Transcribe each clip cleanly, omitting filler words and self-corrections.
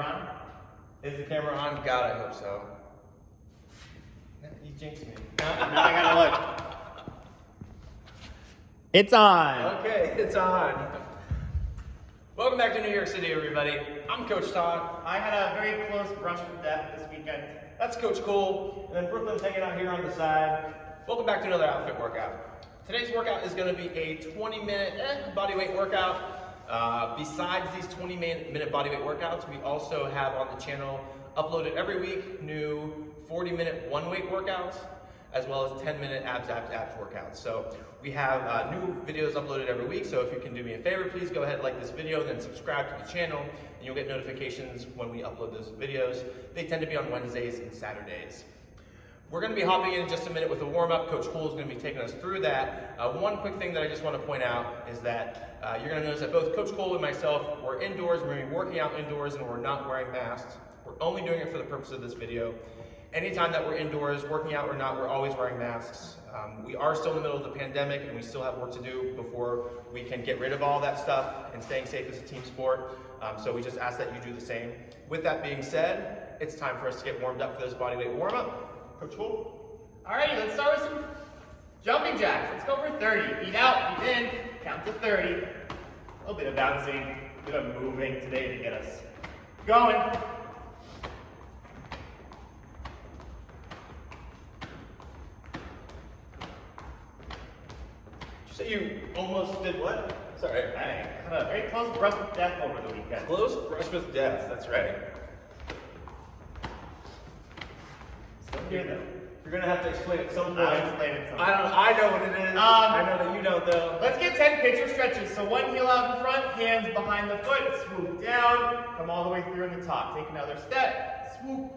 on? Is the camera on? God, I hope so. You jinxed me. Now I gotta look. It's on. Okay, it's on. Welcome back to New York City, everybody. I'm Coach Todd. I had a very close brush with death this weekend. That's Coach Cole, and then Brooklyn's hanging out here on the side. Welcome back to another outfit workout. Today's workout is going to be a 20-minute bodyweight workout. Besides these 20-minute bodyweight workouts, we also have on the channel uploaded every week new 40-minute one-weight workouts, as well as 10-minute abs workouts. So we have new videos uploaded every week, so if you can do me a favor, please go ahead and like this video and then subscribe to the channel, and you'll get notifications when we upload those videos. They tend to be on Wednesdays and Saturdays. We're going to be hopping in just a minute with a warm-up. Coach Cole is going to be taking us through that. One quick thing that I just want to point out is that you're going to notice that both Coach Cole and myself, we're indoors, we're going to be working out indoors, and we're not wearing masks. We're only doing it for the purpose of this video. Anytime that we're indoors, working out or not, we're always wearing masks. We are still in the middle of the pandemic, and we still have work to do before we can get rid of all that stuff and staying safe as a team sport. So we just ask that you do the same. With that being said, it's time for us to get warmed up for this bodyweight warm-up. Coach Cole? Alrighty, let's start with some jumping jacks. Let's go for 30. Feet out, feet in, count to 30. A little bit of bouncing, a bit of moving today to get us going. Did you say you almost did what? Sorry. I had a very close brush with death over the weekend. Close brush with death, that's right. Still here though. You're gonna have to explain it some point. I'll explain it some point. I know what it is. I know that you don't though. Let's get 10 picture stretches. So one heel out in front, hands behind the foot, swoop down, come all the way through in the top. Take another step, swoop,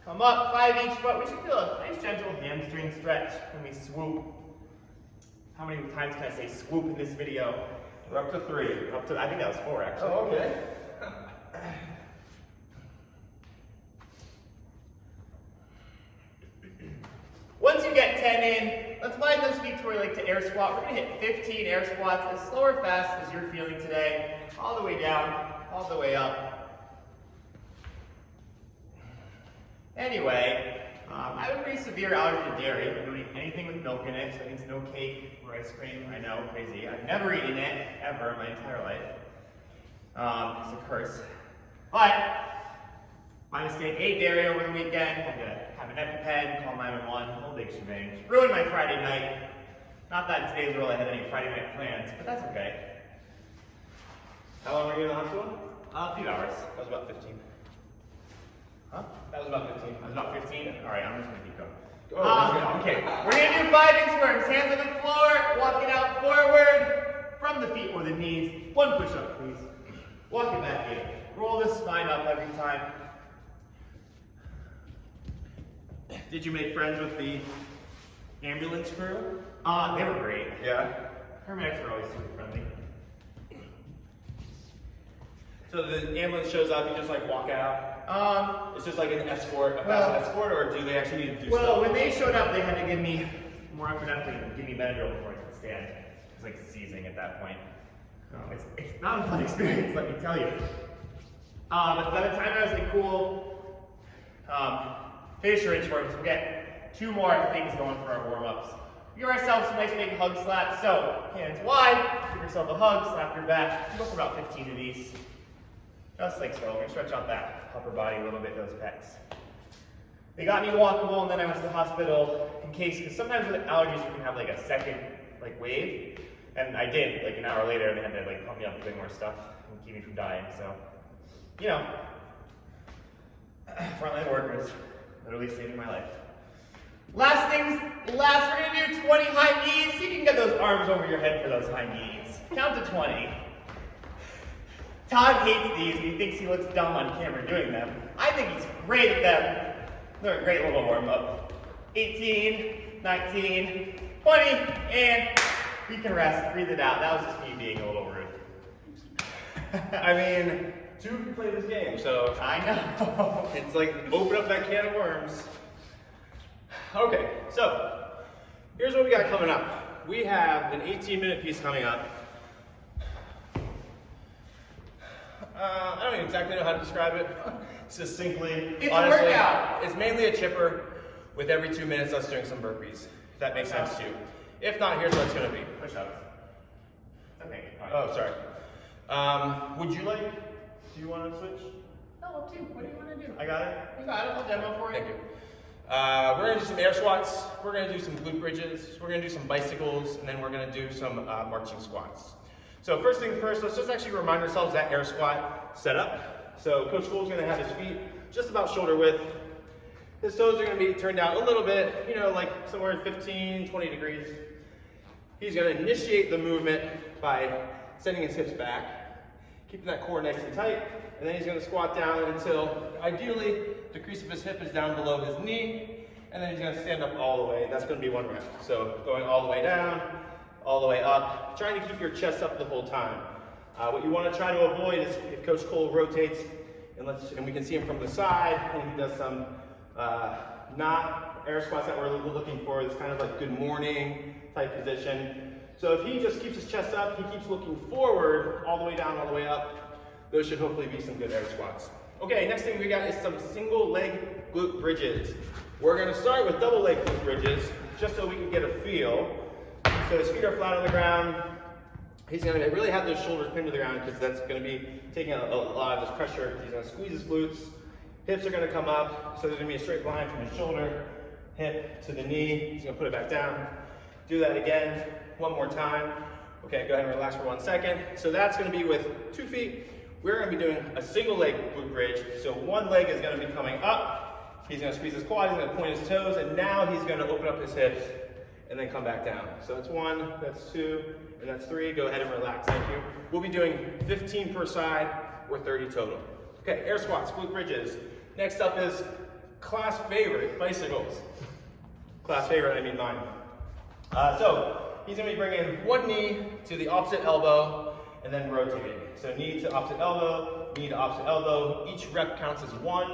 come up, 5 each foot. We should feel a nice gentle hamstring stretch when we swoop. How many times can I say swoop in this video? We're up to 3. Up to, I think that was 4 actually. Oh, okay. Once you get 10 in, let's find those feet to where we like to air squat. We're gonna hit 15 air squats as slow or fast as you're feeling today. All the way down, all the way up. Anyway, I have a pretty severe allergy to dairy. I don't eat anything with milk in it, so that means no cake or ice cream. I know, crazy. I've never eaten it, ever, in my entire life. It's a curse. But, my mistake, ate dairy over the weekend, had to have an EpiPen, call 911, whole big shebang. Ruined my Friday night. Not that in today's world I had any Friday night plans, but that's okay. How long were you in the hospital? A few hours. That was about 15. Huh? That was about 15. That was about 15? Alright, I'm just gonna keep going. Okay. We're gonna do 5 inch squirms. Hands on the floor, walk it out forward, from the feet or the knees. 1 push up, please. Walk it back in. Roll the spine up every time. Did you make friends with the ambulance crew? They were great. Yeah. Paramedics are always super friendly. So the ambulance shows up, you just like walk out? It's just like an escort, a fast escort, or do they actually need to do Well, stuff? when they showed up, they had to give me more epinephrine and give me Benadryl before I could stand. It was like seizing at that point. It's not a fun experience, let me tell you. But by the time I was like, cool, finish your inchworms, we'll get 2 more things going for our warm-ups. Give ourselves some nice big hug slaps. So, hands wide, give yourself a hug, slap your back. Go for about 15 of these. Just like so. We're gonna stretch out that upper body a little bit, those pecs. They got me walkable, and then I went to the hospital in case, because sometimes with allergies you can have like a second like wave, and I did. Like an hour later, they had to like pump me up with way more stuff and keep me from dying. So, you know, frontline workers, literally saving my life. Last things last, we're gonna do 20 high knees. See if you can get those arms over your head for those high knees. Count to 20. Todd hates these and he thinks he looks dumb on camera doing them. I think he's great at them. They're a great little warm-up. 18, 19, 20, and you can rest, breathe it out. That was just me being a little rude. I mean, 2 can play this game, so I know. it's like open up that can of worms. Okay, so here's what we got coming up. We have an 18-minute piece coming up. I don't even exactly know how to describe it. Succinctly, It's honestly, a workout. it's mainly a chipper with every 2 minutes us doing some burpees. If that makes sense to you. If not, here's what it's going to be. Push-ups. Okay. Oh, sorry. Would you like? Do you want to switch? No, up to you. What do you want to do? I got it. You got it. I'll demo for you. Thank you. We're going to do some air squats. We're going to do some glute bridges. We're going to do some bicycles, and then we're going to do some marching squats. So first thing first, let's just actually remind ourselves that air squat setup. So Coach Cole's going to have his feet just about shoulder width. His toes are going to be turned down a little bit, you know, like somewhere in 15, 20 degrees. He's going to initiate the movement by sending his hips back, keeping that core nice and tight, and then he's going to squat down until, ideally, the crease of his hip is down below his knee, and then he's going to stand up all the way. That's going to be one rep. So going all the way down, all the way up, trying to keep your chest up the whole time. What you want to try to avoid is if Coach Cole rotates, and we can see him from the side, and he does some not air squats that we're looking for. It's kind of like good morning type position. So if he just keeps his chest up, he keeps looking forward, all the way down, all the way up, those should hopefully be some good air squats. Okay, next thing we got is some single leg glute bridges. We're gonna start with double leg glute bridges, just so we can get a feel. So his feet are flat on the ground. He's gonna really have those shoulders pinned to the ground because that's gonna be taking a lot of this pressure. He's gonna squeeze his glutes. Hips are gonna come up, so there's gonna be a straight line from his shoulder, hip to the knee. He's gonna put it back down. Do that again, one more time. Okay, go ahead and relax for 1 second. So that's gonna be with 2 feet. We're gonna be doing a single leg glute bridge. So one leg is gonna be coming up. He's gonna squeeze his quad, he's gonna point his toes, and now he's gonna open up his hips and then come back down. So that's 1, that's 2, and that's 3. Go ahead and relax, thank you. We'll be doing 15 per side or 30 total. Okay, air squats, glute bridges. Next up is class favorite, bicycles. Class favorite, I mean mine. So he's gonna be bringing one knee to the opposite elbow and then rotating. So knee to opposite elbow, knee to opposite elbow. Each rep counts as 1,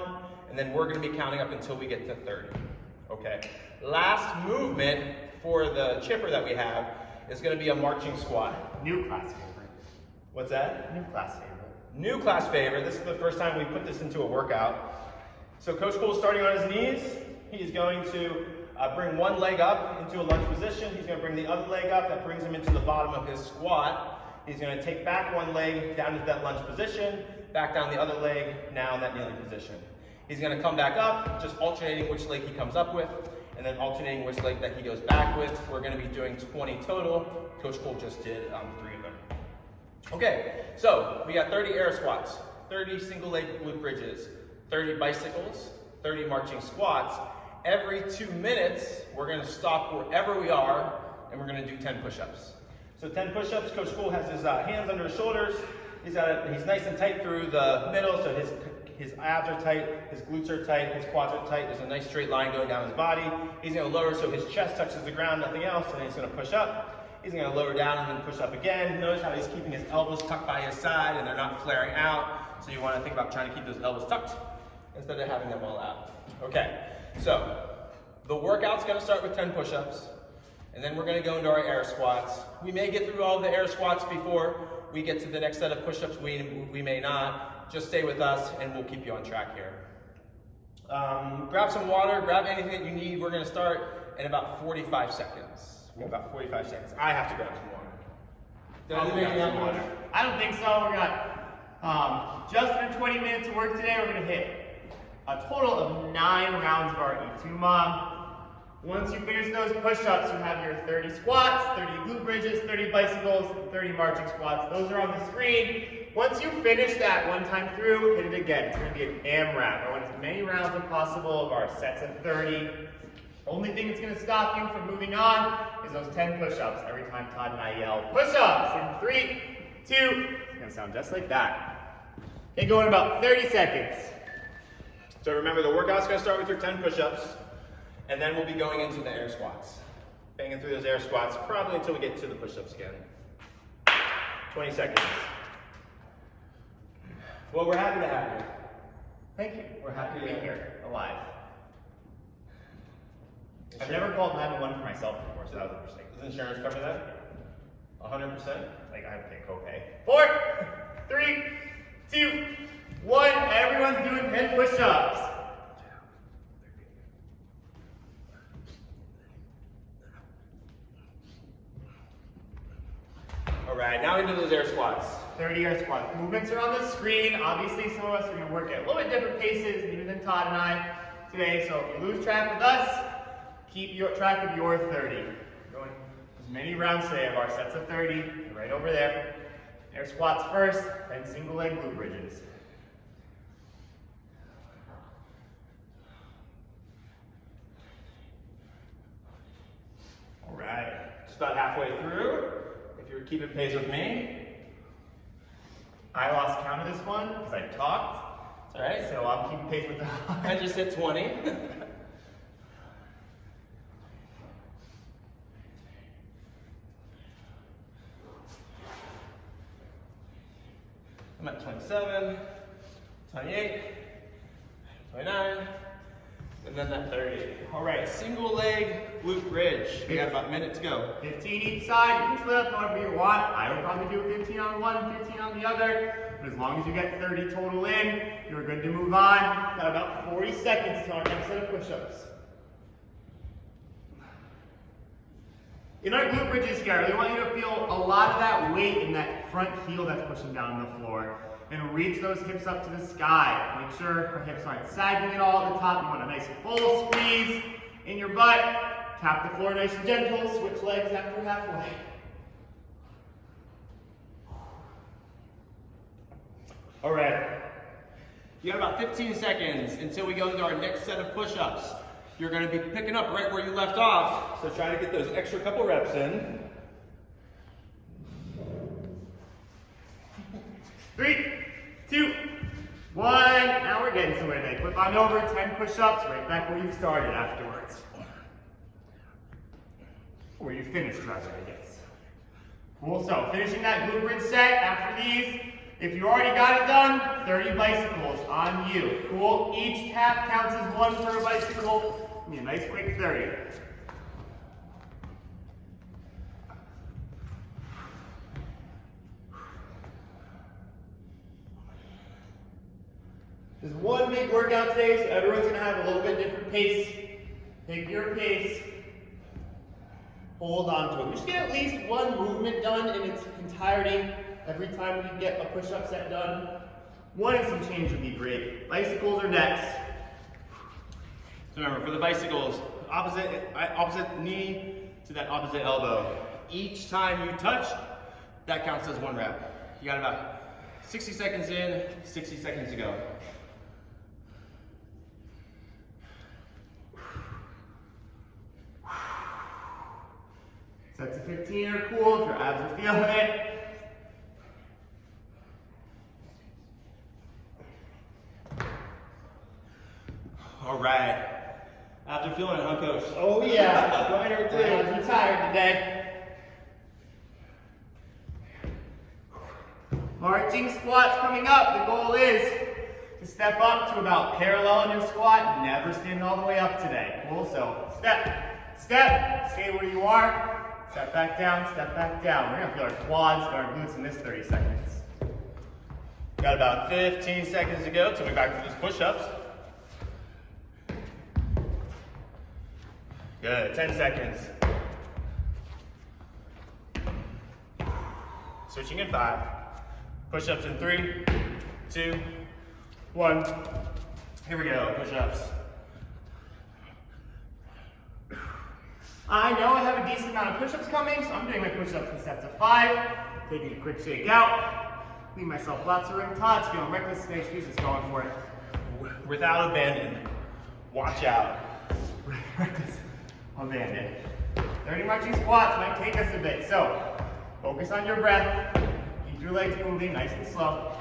and then we're gonna be counting up until we get to 30. Okay. Last movement for the chipper that we have is gonna be a marching squat. New class favorite. What's that? New class favorite. New class favorite. This is the first time we put this into a workout. So Coach Cole is starting on his knees. He's going to bring one leg up into a lunge position. He's going to bring the other leg up. That brings him into the bottom of his squat. He's going to take back one leg down into that lunge position, back down the other leg, now in that kneeling position. He's going to come back up, just alternating which leg he comes up with, and then alternating which leg that he goes back with. We're going to be doing 20 total. Coach Cole just did 3 of them. Okay, so we got 30 air squats, 30 single leg glute bridges, 30 bicycles, 30 marching squats. Every 2 minutes, we're gonna stop wherever we are, and we're gonna do 10 push-ups. So 10 push-ups, Coach Cole has his hands under his shoulders. He's nice and tight through the middle, so his abs are tight, his glutes are tight, his quads are tight. There's a nice straight line going down his body. He's gonna lower so his chest touches the ground, nothing else, and then he's gonna push up. He's gonna lower down and then push up again. Notice how he's keeping his elbows tucked by his side and they're not flaring out. So you wanna think about trying to keep those elbows tucked instead of having them all out. Okay, so the workout's gonna start with 10 push-ups, and then we're gonna go into our air squats. We may get through all the air squats before we get to the next set of push-ups, we may not. Just stay with us and we'll keep you on track here. Grab some water, grab anything that you need. We're gonna start in about 45 seconds. We have about 45 seconds. I have to grab some water. I don't think so. We got just under 20 minutes of work today. We're gonna hit a total of 9 rounds of our E2 Once you finish those push-ups, you have your 30 squats, 30 glute bridges, 30 bicycles, 30 marching squats. Those are on the screen. Once you finish that one time through, hit it again. It's gonna be an AMRAP. I want as many rounds as possible of our sets of 30. Only thing that's gonna stop you from moving on is those 10 push-ups. Every time Todd and I yell, push-ups in 3, 2, it's gonna sound just like that. Okay, go in about 30 seconds. So remember, the workout's gonna start with your 10 push-ups, and then we'll be going into the air squats. Banging through those air squats, probably until we get to the push-ups again. 20 seconds. Well, we're happy to have you. Thank you. We're happy to be to here, alive. I've never called 911 for myself before, so that was interesting. Does insurance cover that? 100%? Like, I have to pay copay. 4, 3, 2, push-ups. All right, now into those air squats. 30 air squats. Movements are on the screen. Obviously, some of us are going to work at a little bit different paces, even than Todd and I today. So if you lose track with us, keep track of your 30. We're going as many rounds today of our sets of 30, right over there. Air squats first, then single leg glute bridges. All right, just about halfway through. If you're keeping pace with me. I lost count of this one because I talked. It's all right. So I'm keeping pace with that. I just hit 20. I'm at 27, 28, 29, and then that 30. All right, single leg glute bridge. We got about a minute to go. 15 each side. You can split up however you want. I would probably do 15 on one, 15 on the other. But as long as you get 30 total in, you're good to move on. Got about 40 seconds to our next set of push-ups. In our glute bridges here, I really want you to feel a lot of that weight in that front heel that's pushing down on the floor. And reach those hips up to the sky. Make sure our hips aren't sagging at all at the top. You want a nice full squeeze in your butt. Tap the floor nice and gentle. Switch legs after halfway. All right. You got about 15 seconds until we go into our next set of push-ups. You're going to be picking up right where you left off, so try to get those extra couple reps in. 3, 2, 1. Now we're getting somewhere today. Flip on over, 10 push-ups, right back where you started afterwards. Where you finished, rather, I guess. Cool, so finishing that glute bridge set after these. If you already got it done, 30 bicycles on you. Cool, each tap counts as one per bicycle. Give me a nice quick 30. There's one big workout today, so everyone's going to have a little bit different pace. Pick your pace. Hold on to it. We should get at least one movement done in its entirety every time we get a push-up set done. One and some change would be great. Bicycles are next. So remember, for the bicycles, opposite knee to that opposite elbow. Each time you touch, that counts as one rep. You got about 60 seconds in, 60 seconds to go. Sets of 15 are cool if your abs are feeling it. All right. After feeling it, huh, Coach? Oh yeah, going over too. I'm tired today. Marching squats coming up. The goal is to step up to about parallel in your squat. Never stand all the way up today. Cool, so step, step, stay where you are. Step back down, step back down. We're gonna feel our quads and our glutes in this 30 seconds. Got about 15 seconds to go till we're back to these push-ups. Good, 10 seconds. Switching in 5. Push-ups in 3, 2, 1. Here we go, push-ups. I know I have a decent amount of push-ups coming, so I'm doing my push-ups in sets of 5. Taking a quick shake out. Leave myself lots of room. Todd's feeling reckless today. She's just going for it. Without abandon. Watch out. Reckless. Abandon. 30 marching squats might take us a bit, so focus on your breath. Keep your legs moving nice and slow.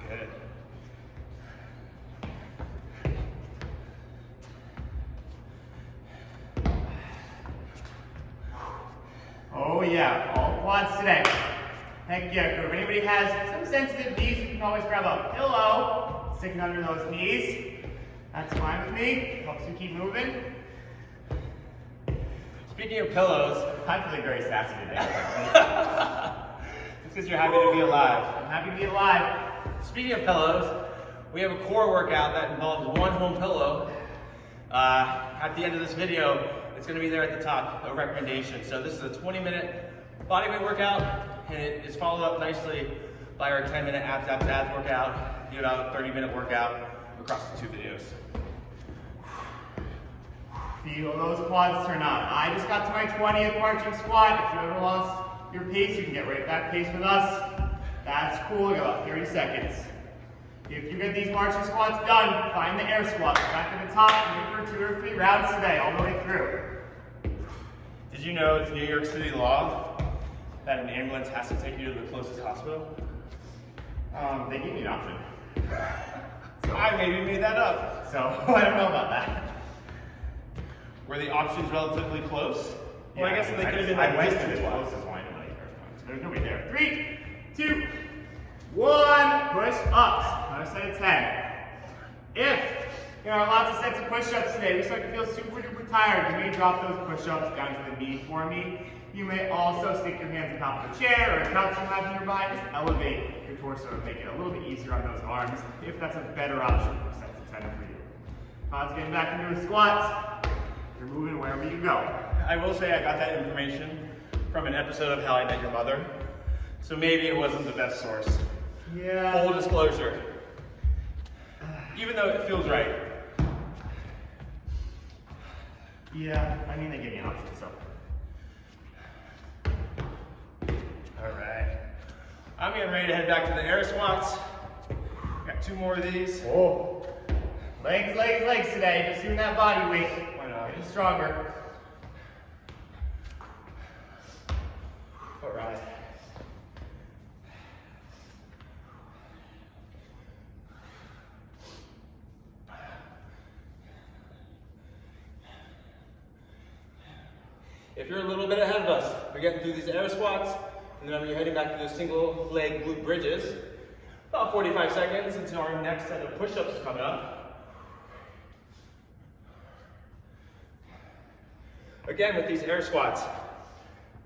Good. Oh yeah, all quads today. Heck yeah, crew. If anybody has some sensitive knees, you can always grab a pillow, stick it under those knees. That's fine with me. Helps you keep moving. Speaking of pillows, I'm feeling very sassy today. it's because you're happy to be alive. I'm happy to be alive. Speaking of pillows, we have a core workout that involves one home pillow. At the end of this video, it's going to be there at the top, a recommendation. So this is a 20-minute bodyweight workout, and it is followed up nicely by our 10-minute abs workout, about a 30-minute workout across the two videos. Feel those quads turn on. I just got to my 20th marching squat. If you ever lost your pace, you can get right back pace with us. That's cool. You got about 30 seconds. If you get these marching squats done, find the air squats back at the top and for 2 or 3 rounds today, all the way through. Did you know it's New York City law that an ambulance has to take you to the closest hospital? They gave me an option. I maybe made that up. So I don't know about that. Were the options relatively close? Well, I guess they could have been I like went to the distance-wise. closest one. There's nobody there. 3, 2, 1. Push ups. Another set of 10. If lots of sets of push-ups today, we start to feel super duper tired, you may drop those push-ups down to the knee for me. You may also stick your hands on top of a chair or a couch you have nearby. Just elevate your torso to make it a little bit easier on those arms, if that's a better option for sets of 10 for you. Todd's getting back into his squats. You're moving wherever you go. I will say I got that information from an episode of How I Met Your Mother, so maybe it wasn't the best source. Yeah. Full disclosure. Even though it feels right. Yeah, I mean they gave me an option, so. Alright. I'm getting ready to head back to the air squats. Got 2 more of these. Oh. Legs, legs, legs today. Just doing that body weight. Why not? Getting stronger. Alright. If you're a little bit ahead of us, we're getting through these air squats, and then you're heading back to those single leg glute bridges. About 45 seconds until our next set of push-ups is coming up. Again, with these air squats,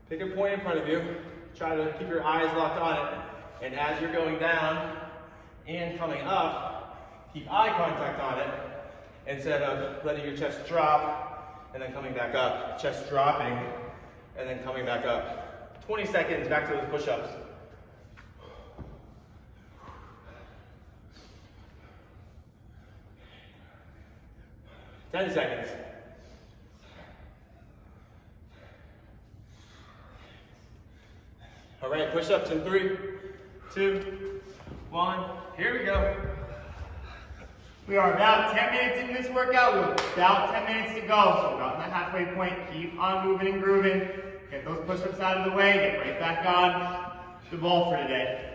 pick a point in front of you, try to keep your eyes locked on it, and as you're going down and coming up, keep eye contact on it instead of letting your chest drop and then coming back up. Chest dropping and then coming back up. 20 seconds back to those push-ups. Ten seconds. All right, push-ups in 3, 2, 1. Here we go. We are about 10 minutes into this workout. We have about 10 minutes to go. So about in that halfway point, keep on moving and grooving. Get those push-ups out of the way. Get right back on the ball for today.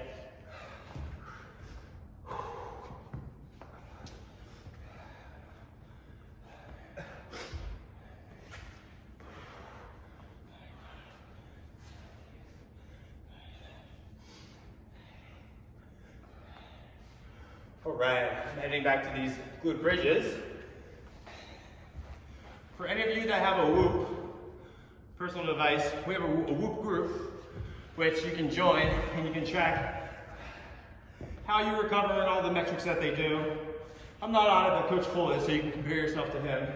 All right, I'm heading back to these glute bridges. For any of you that have a Whoop personal device, we have a Whoop group, which you can join and you can track how you recover and all the metrics that they do. I'm not on it, but Coach Cole is, so you can compare yourself to him.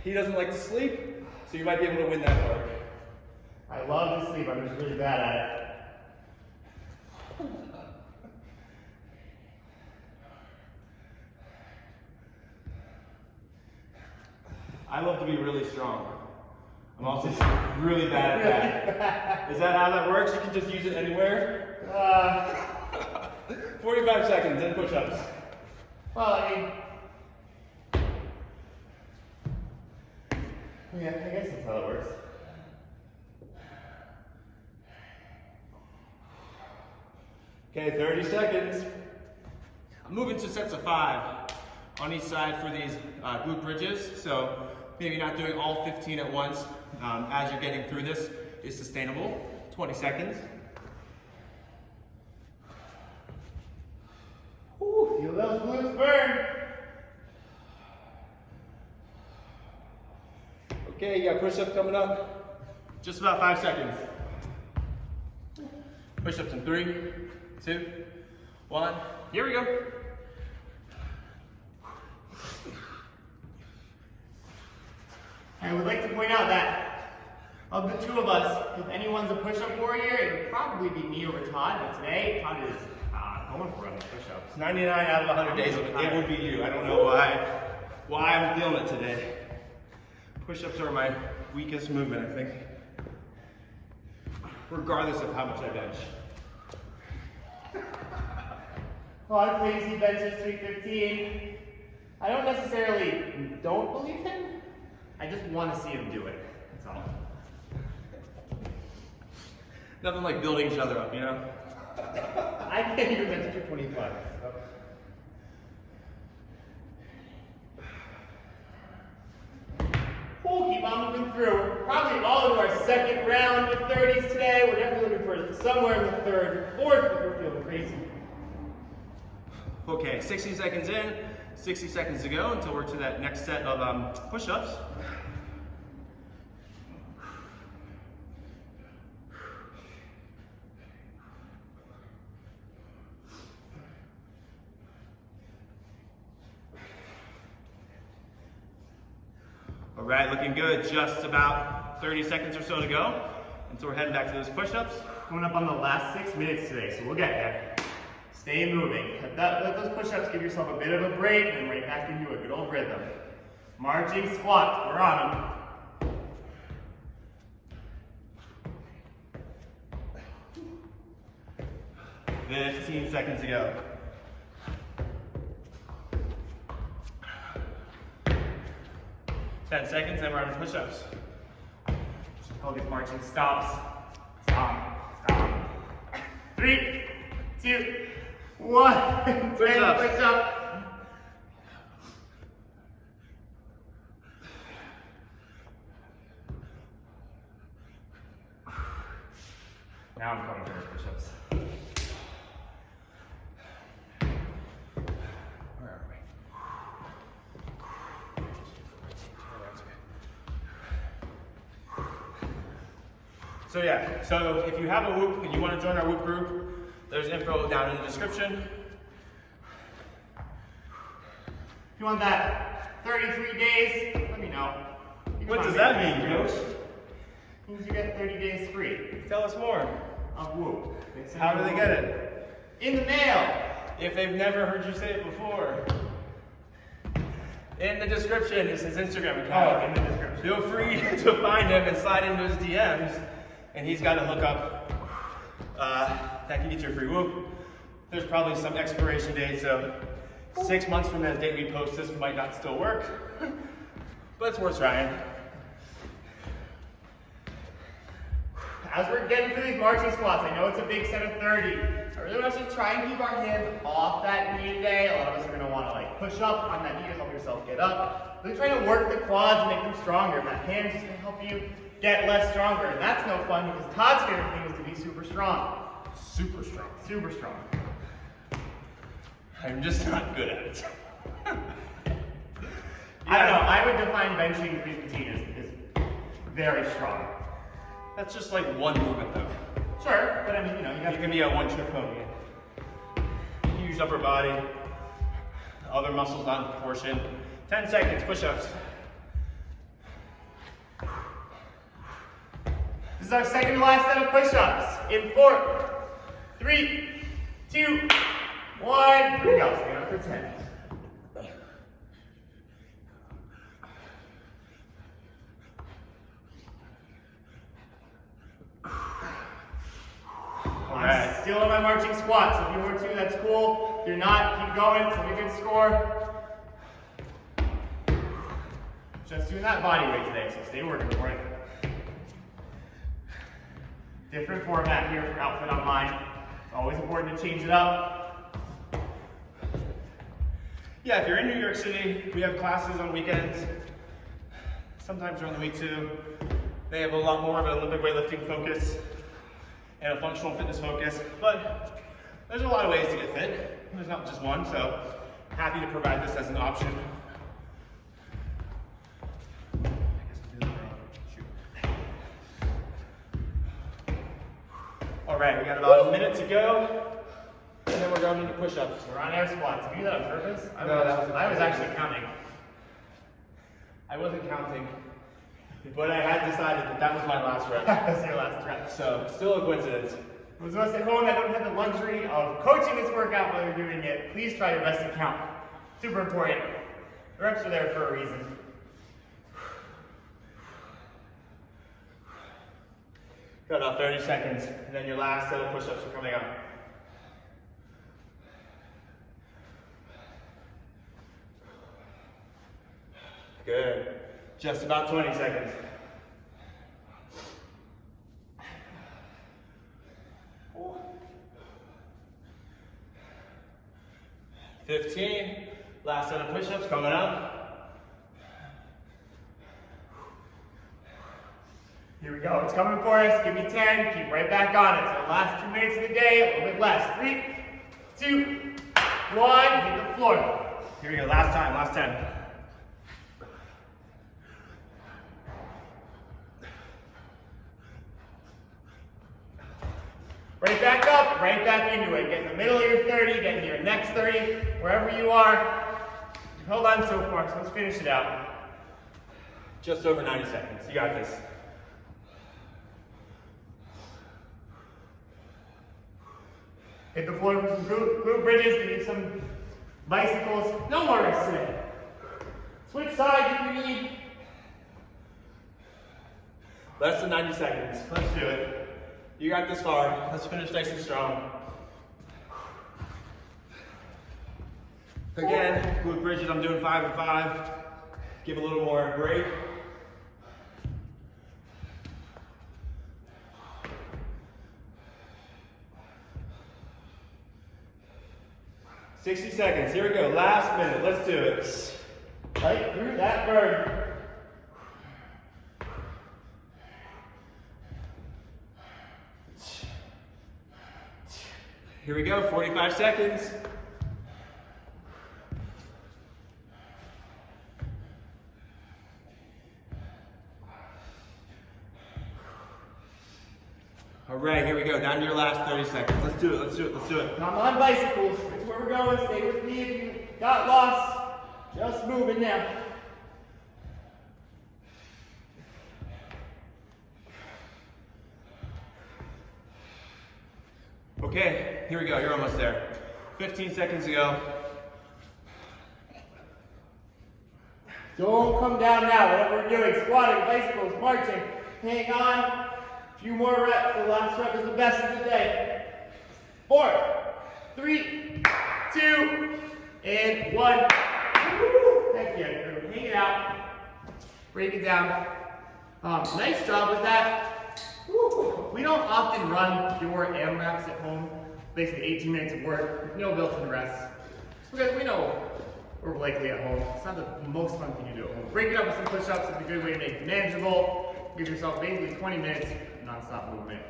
He doesn't like to sleep, so you might be able to win that part. I love to sleep. I'm just really bad at it. I love to be really strong. I'm also really bad at that. Is that how that works? You can just use it anywhere? 45 seconds, then push-ups. Well, I guess that's how it works. Okay, 30 seconds. I'm moving to sets of 5 on each side for these glute bridges. So maybe not doing all 15 at once as you're getting through this is sustainable. 20 seconds. Ooh, feel those glutes burn. Okay, you got push-ups coming up. Just about 5 seconds. Push-ups in 3, 2, 1. Here we go. I would like to point out that of the two of us, if anyone's a push-up warrior, it would probably be me over Todd, but today, Todd is going for it on the push-ups. 99 out of 100 days, it would be you. I don't know why I'm feeling it today. Push-ups are my weakest movement, I think. Regardless of how much I bench. Todd claims he benches 315. I don't necessarily don't believe him. I just want to see him do it. That's all. Nothing like building each other up, you know? I can't even bench 225. We'll keep on moving through. We're probably all into our second round of 30s today. We're definitely looking for somewhere in the third, fourth if we're feeling crazy. Okay, 60 seconds in, 60 seconds to go until we're to that next set of push-ups. All right, looking good. Just about 30 seconds or so to go until we're heading back to those push-ups. Coming up on the last 6 minutes today, so we'll get there. Stay moving. Let those push-ups give yourself a bit of a break and then right back into a good old rhythm. Marching squats, we're on them. 15 seconds to go. 10 seconds, then we're on push-ups. Call these marching stops. Stop, stop. 3, 2, 1. 10 push up. Now I'm coming for those push-ups. Where are we? So yeah, so if you have a whoop and you want to join our whoop group, there's info down in the description. If you want that 33 days, let me know. What does that mean, Coach? It means you get 30 days free Tell us more. of Whoop. How do they get it? In the mail. If they've never heard you say it before. In the description is his Instagram account. Oh, in the description. Feel free to find him and slide into his DMs. And he's got a hookup that can get you a free whoop. There's probably some expiration date, so 6 months from the date we post this might not still work. But it's worth trying. As we're getting through these marching squats, I know it's a big set of 30. I really want us to try and keep our hands off that knee today. A lot of us are going to want to like push up on that knee to help yourself get up. Really trying to work the quads and make them stronger. That hand's just going to help you get less stronger. And that's no fun because Todd's favorite thing is to be super strong. Super strong. Super strong. I'm just not good at it. I don't know. I would define benching 315 as very strong. That's just like one movement though. Sure, but I mean, you know, You can be a one-trick pony. You use upper body, other muscles not in proportion. 10 seconds, push-ups. This is our second to last set of push-ups. In 4, 3, 2, 1. Here we go. Stay on for 10. Alright. Still on my marching squats. If you were to, that's cool. If you're not, keep going. It's a good score. Just doing that body weight today, so stay working for it. Different format here for outfit on mine. It's always important to change it up. Yeah, if you're in New York City, we have classes on weekends. Sometimes during the week too. They have a lot more of an Olympic weightlifting focus and a functional fitness focus, but there's a lot of ways to get fit. There's not just one, so happy to provide this as an option. All right, we got about a minute to go, and then we're going into push-ups. We're on air squats. Did you do that on purpose? No, that was I was actually counting. I wasn't counting, but I had decided that that was my last rep. That's your last rep. So, still a coincidence. For those of us at home that don't have the luxury of coaching this workout while you're doing it, please try your best to count. Super important. The reps are there for a reason. Got about 30 seconds, and then your last set of push-ups are coming up. Good. Just about 20 seconds. Ooh. 15. Last set of push-ups coming up. Here we go. It's coming for us. Give me 10. Keep right back on it. So the last 2 minutes of the day, a little bit less. 3, 2, 1. Hit the floor. Here we go. Last time. Last 10. Right back up, right back into it. Get in the middle of your 30, get into your next 30, wherever you are. You've held on so far, so let's finish it out. Just over 90 seconds. You got this. Hit the floor for some glute bridges, give you some bicycles. No more rest today. Switch sides if you need. Less than 90 seconds. Let's do it. You got this far. Let's finish nice and strong. Again, glute bridges, I'm doing 5 and 5. Give a little more break. $60 seconds. Here we go. Last minute. Let's do it. Right through that burn. Here we go. 45 seconds. All right, here we go. Down to your last 30 seconds. Let's do it. Let's do it. Let's do it. I'm on bicycles. That's where we're going. Stay with me if you got lost. Just moving now. Okay, here we go. You're almost there. 15 seconds to go. Don't come down now. Whatever we're doing, squatting, bicycles, marching. Hang on. A few more reps. The last rep is the best of the day. 4, 3, 2, and 1. Woo! Heck yeah, crew. Hang it out. Break it down. Nice job with that. Woo. We don't often run pure AMRAPs at home. Basically 18 minutes of work with no built-in rest. Because we know we're likely at home. It's not the most fun thing to do at home. Break it up with some push-ups is a good way to make it manageable. Give yourself basically 20 minutes of non-stop movement.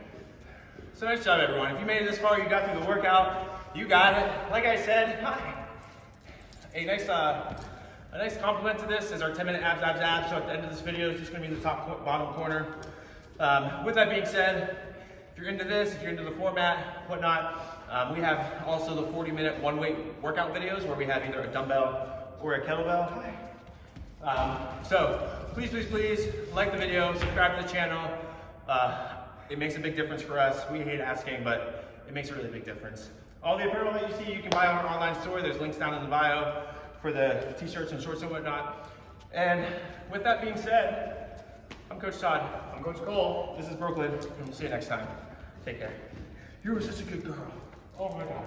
So nice job, everyone. If you made it this far, you got through the workout, you got it. Like I said, a nice compliment to this is our 10-minute abs. So at the end of this video, it's just going to be in the bottom corner. With that being said, if you're into this, if you're into the format, whatnot, we have also the 40-minute one-weight workout videos where we have either a dumbbell or a kettlebell. So please like the video, subscribe to the channel. It makes a big difference for us. We hate asking, but it makes a really big difference. All the apparel that you see, you can buy on our online store. There's links down in the bio for the t-shirts and shorts and whatnot. And with that being said, I'm Coach Todd. I'm Coach Cole. This is Brooklyn, and we'll see you next time. Take care. You were such a good girl. Oh my God.